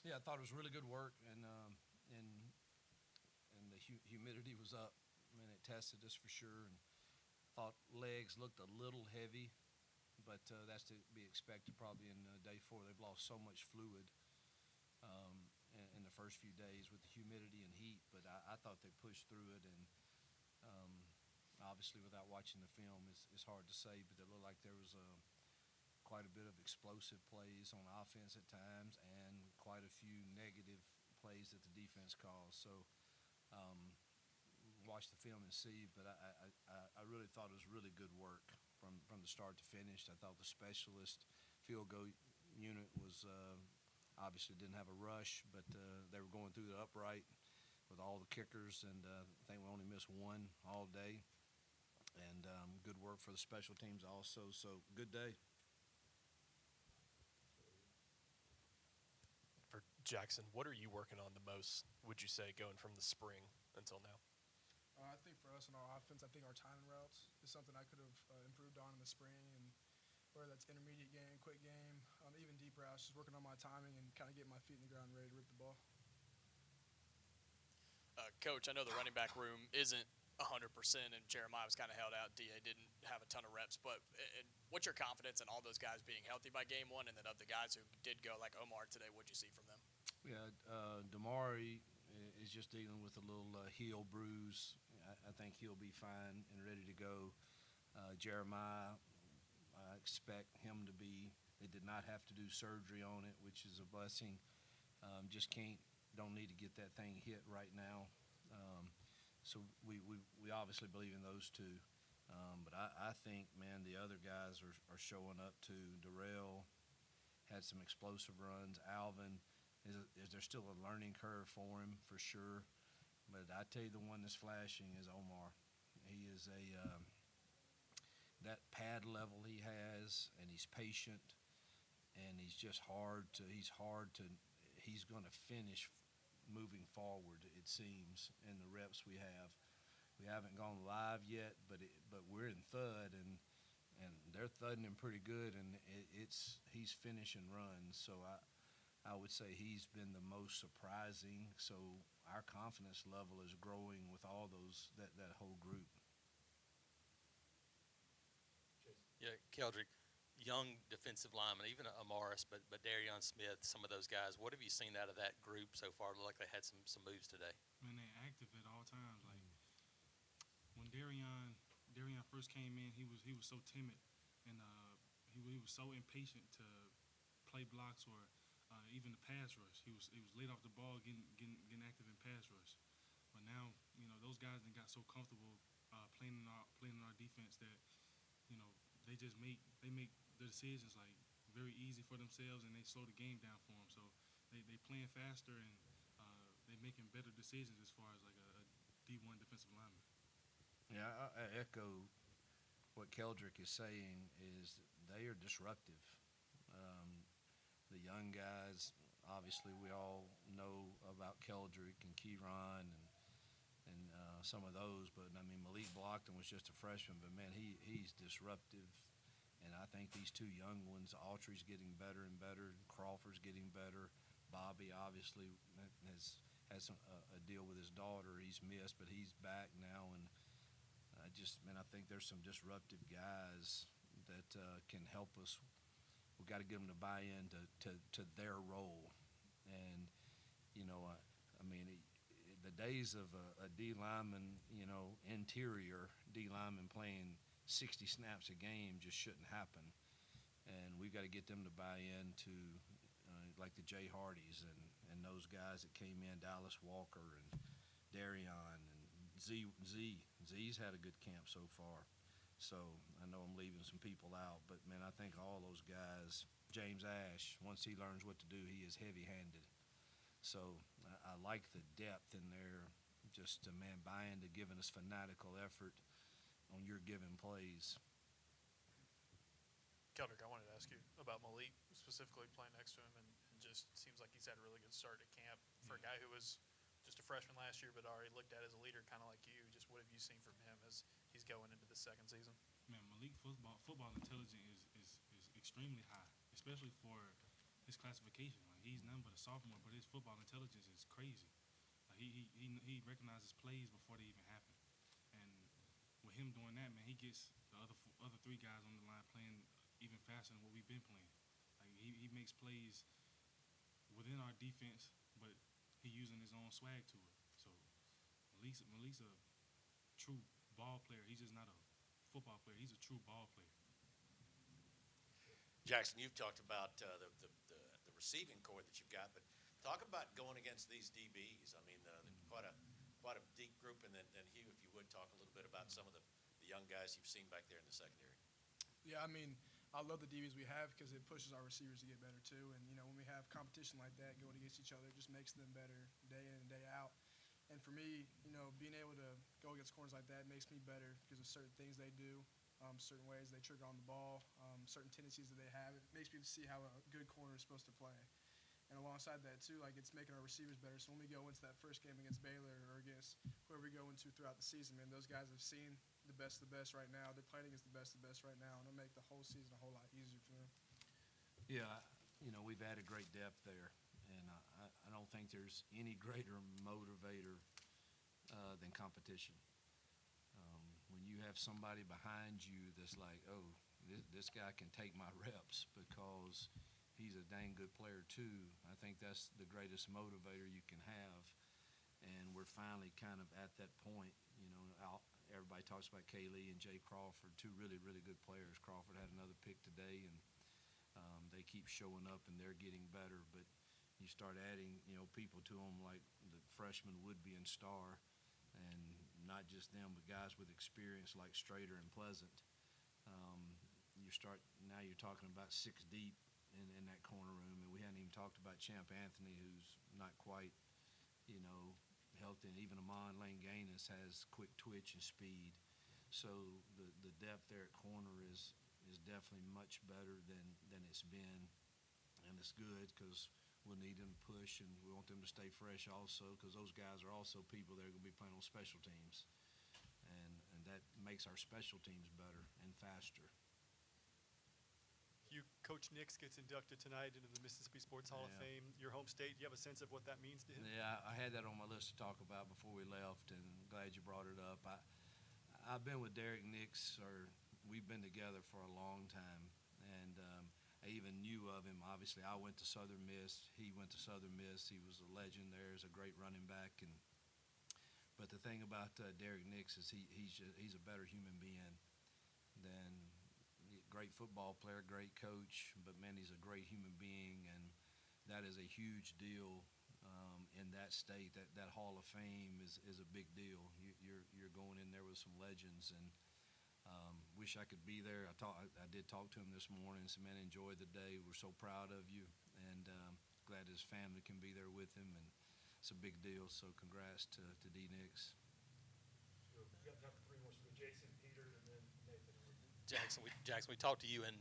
Yeah, I thought it was really good work, and and the humidity was up. I mean, it tested us for sure. And thought legs looked a little heavy, but that's to be expected probably in day 4. They've lost so much fluid in the first few days with the humidity and heat. But I thought they pushed through it, and obviously without watching the film, it's hard to say. But it looked like there was quite a bit of explosive plays on offense at times, and quite a few negative plays that the defense caused. So um, watch the film and see. But I really thought it was really good work from the start to finish. I thought the specialist field goal unit was obviously didn't have a rush, but they were going through the upright with all the kickers, and I think we only missed one all day. And good work for the special teams also. So good day. For Jackson, what are you working on the most, would you say, going from the spring until now? I think for us in our offense, I think our timing routes is something I could have improved on in the spring, and whether that's intermediate game, quick game, even deep routes, just working on my timing and kind of getting my feet in the ground ready to rip the ball. Coach, I know the running back room isn't 100%, and Jeremiah was kind of held out. Da didn't have a ton of reps, but what's your confidence in all those guys being healthy by game 1, and then of the guys who did go, like Omar today, what'd you see from them? Yeah, Damari is just dealing with a little heel bruise. I think he'll be fine and ready to go. Jeremiah, I expect him to be. They did not have to do surgery on it, which is a blessing. Just don't need to get that thing hit right now. So we obviously believe in those two. But I think, man, the other guys are showing up too. Darrell had some explosive runs. Alvin, is there still a learning curve for him for sure? But I tell you, the one that's flashing is Omar. He is that pad level he has, and he's patient, and he's just hard to. He's hard to. He's going to finish moving forward. It seems in the reps we have. We haven't gone live yet, but we're in thud, and they're thudding him pretty good, and he's finishing runs. So I would say he's been the most surprising. So our confidence level is growing with all that whole group. Yeah, Keldric, young defensive lineman, even Amaris, but Darion Smith, some of those guys. What have you seen out of that group so far? Look like they had some moves today. Man, they active at all times. Like when Darion first came in, he was so timid, and he was so impatient to play blocks or even the pass rush. He was laid off the ball, getting active in pass rush. But now, those guys that got so comfortable playing in our defense that they make the decisions like very easy for themselves, and they slow the game down for them. So they playing faster, and they making better decisions as far as like a D1 defensive lineman. Yeah, I echo what Keldric is saying. Is they are disruptive. Um, the young guys, obviously, we all know about Keldric and Keyron and some of those. But I mean, Malik Blockton was just a freshman, but man, he's disruptive. And I think these two young ones, Autry's getting better and better, Crawford's getting better. Bobby obviously has a deal with his daughter. He's missed, but he's back now. And I think there's some disruptive guys that can help us. We've got to get them to buy into their role. And, I mean, the days of a D lineman, interior D lineman playing 60 snaps a game just shouldn't happen. And we've got to get them to buy into like the Jay Hardys and those guys that came in, Dallas Walker and Darion and Z's had a good camp so far. So I know I'm leaving some people out, but man, I think all those guys, James Ash, once he learns what to do, he is heavy-handed. So I like the depth in there, just man, buying to giving us fanatical effort on your given plays. Keldrick, I wanted to ask you about Malik, specifically playing next to him, and just seems like he's had a really good start at camp for a guy who was just a freshman last year, but already looked at as a leader, kind of like you. Just what have you seen from him as he's going into the second season? Man, Malik football intelligence is extremely high, especially for his classification. Like he's nothing but a sophomore, but his football intelligence is crazy. Like he recognizes plays before they even happen. And with him doing that, man, he gets the other three guys on the line playing even faster than what we've been playing. Like he makes plays within our defense, but he using his own swag to it. So Malik's a true ball player. He's just not a football player. He's a true ball player. Jackson, you've talked about the receiving core that you've got, but talk about going against these DBs. I mean, quite a deep group, and then Hugh, if you would talk a little bit about some of the young guys you've seen back there in the secondary. Yeah, I mean, I love the DBs we have because it pushes our receivers to get better too. And when we have competition like that going against each other, it just makes them better day in and day out. And for me, being able to go against corners like that makes me better because of certain things they do, certain ways they trigger on the ball, certain tendencies that they have. It makes me see how a good corner is supposed to play. And alongside that too, like it's making our receivers better. So when we go into that first game against Baylor or against whoever we go into throughout the season, man, those guys have seen the best of the best right now. They're playing against the best of the best right now, and it'll make the whole season a whole lot easier for them. Yeah, we've added great depth there, and I don't think there's any greater motivator than competition. When you have somebody behind you that's like, oh, this guy can take my reps because he's a dang good player too, I think that's the greatest motivator you can have. And we're finally kind of at that point. Everybody talks about Kaylee and Jay Crawford, two really, really good players. Crawford had another pick today, and they keep showing up, and they're getting better. But you start adding, people to them like the freshman Woodby and Starr, and not just them, but guys with experience like Strader and Pleasant. Now you're talking about 6 deep in that corner room, and we hadn't even talked about Champ Anthony, who's not quite, healthy, and even Amon Lane Gaines has quick twitch and speed. So the depth there at corner is definitely much better than it's been, and it's good because we'll need them to push, and we want them to stay fresh also because those guys are also people that are going to be playing on special teams, and that makes our special teams better and faster. Coach Nix gets inducted tonight into the Mississippi Sports Hall of Yeah. Fame. Your home state, do you have a sense of what that means to him? Yeah, I had that on my list to talk about before we left, and glad you brought it up. I've been with Derek Nix, or we've been together for a long time, and I even knew of him. Obviously, I went to Southern Miss. He went to Southern Miss. He was a legend there. He's a great running back, but the thing about Derek Nix is he's a better human being than great football player, great coach, but man, he's a great human being, and that is a huge deal in that state. That Hall of Fame is a big deal. You're going in there with some legends, and wish I could be there. I did talk to him this morning and said, man, enjoy the day. We're so proud of you, and glad his family can be there with him, and it's a big deal. So congrats to D. Nix. You got time for 3 more. So Jason, Peter, and then Nathan. Jackson, we talked to you in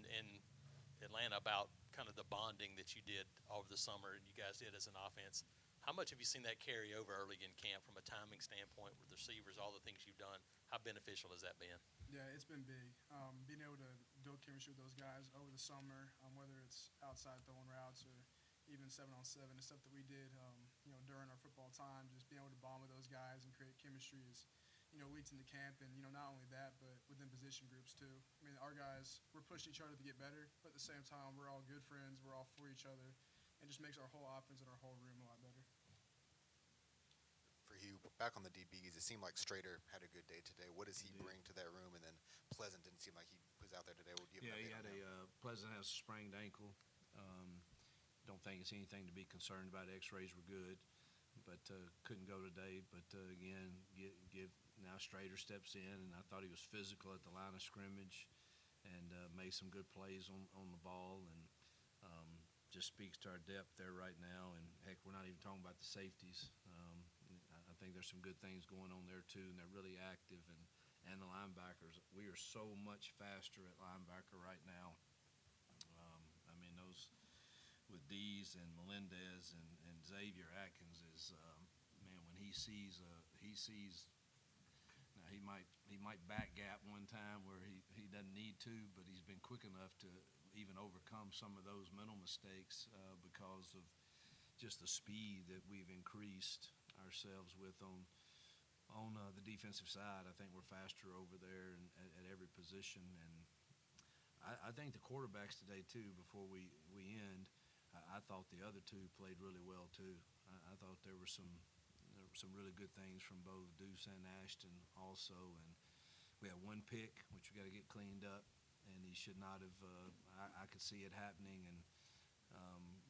Atlanta about kind of the bonding that you did over the summer and you guys did as an offense. How much have you seen that carry over early in camp from a timing standpoint with the receivers, all the things you've done? How beneficial has that been? Yeah, it's been big. Being able to build chemistry with those guys over the summer, whether it's outside throwing routes or even 7-on-7, the stuff that we did, during our football time, just being able to bond with those guys and create chemistry is, leads into camp. And, not only that, but within position groups too. I mean, our guys, we're pushing each other to get better, but at the same time, we're all good friends. We're all for each other, and just makes our whole offense and our whole room a lot better. For Hugh, back on the DBs, it seemed like Strader had a good day today. What does he bring to that room? And then Pleasant didn't seem like he was out there today. Would you have Yeah, he an had update on him? Pleasant has a sprained ankle. Don't think it's anything to be concerned about. X-rays were good, but couldn't go today. But again, now Strader steps in, and I thought he was physical at the line of scrimmage, and made some good plays on the ball, and just speaks to our depth there right now. And heck, we're not even talking about the safeties. I think there's some good things going on there too, and they're really active. And the linebackers, we are so much faster at linebacker right now. I mean, those with Dees and Melendez and Xavier Atkins is man, when he sees now he might back gap one time where he doesn't need to, but he's been quick enough to even overcome some of those mental mistakes because of just the speed that we've increased ourselves with on the defensive side. I think we're faster over there and at every position, and I think the quarterbacks today too. Before we end, I thought the other two played really well too. I thought there were some really good things from both Deuce and Ashton also, and we had one pick which we got to get cleaned up, and he should not have. I could see it happening, and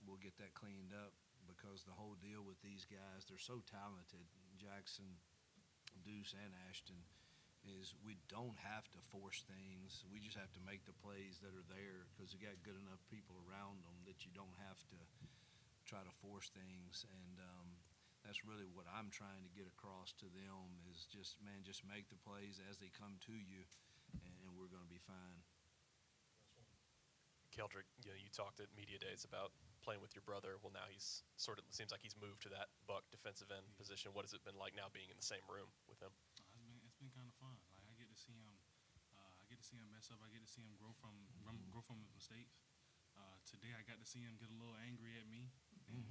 we'll get that cleaned up because the whole deal with these guys, they're so talented. Jackson, Deuce, and Ashton is we don't have to force things. We just have to make the plays that are there because you got good enough people around them that you don't have to try to force things. And that's really what I'm trying to get across to them is just make the plays as they come to you, and we're going to be fine. Keldric, you talked at media days about playing with your brother. Well, now he's sort of seems like he's moved to that buck defensive end position. What has it been like now being in the same room with him? It's been kind of fun. Like I get to see him, mess up. I get to see him grow from his mistakes. Today I got to see him get a little angry at me, and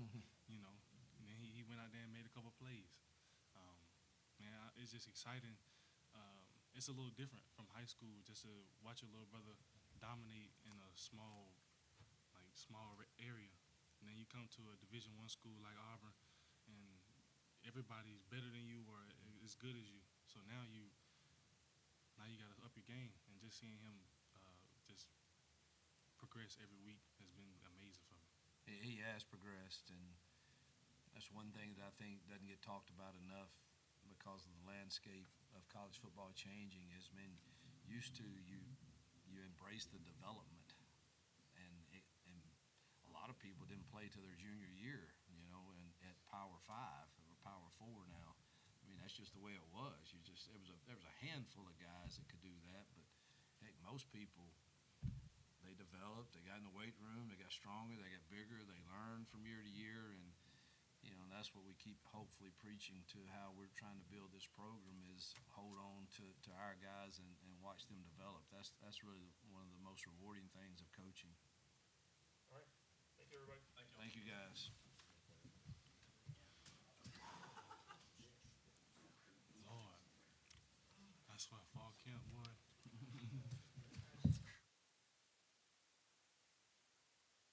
and then he went out there and made a couple plays. It's just exciting. It's a little different from high school just to watch your little brother dominate in a small area, and then you come to a Division I school like Auburn, and everybody's better than you or as good as you. So now you got to up your game, and just seeing him just progress every week has been amazing for me. He has progressed, and that's one thing that I think doesn't get talked about enough because of the landscape of college football changing. Has been used to you embrace the development, and a lot of people didn't play till their junior year, and at Power 5 or Power 4 now. I mean, that's just the way it was. There was a handful of guys that could do that, but heck, most people, they developed, they got in the weight room, they got stronger, they got bigger, they learned from year to year, and that's what we keep hopefully preaching to how we're trying to build this program is hold on to our guys and watch them develop. That's really one of the most rewarding things of coaching. All right. Thank you, everybody. Thank you, guys.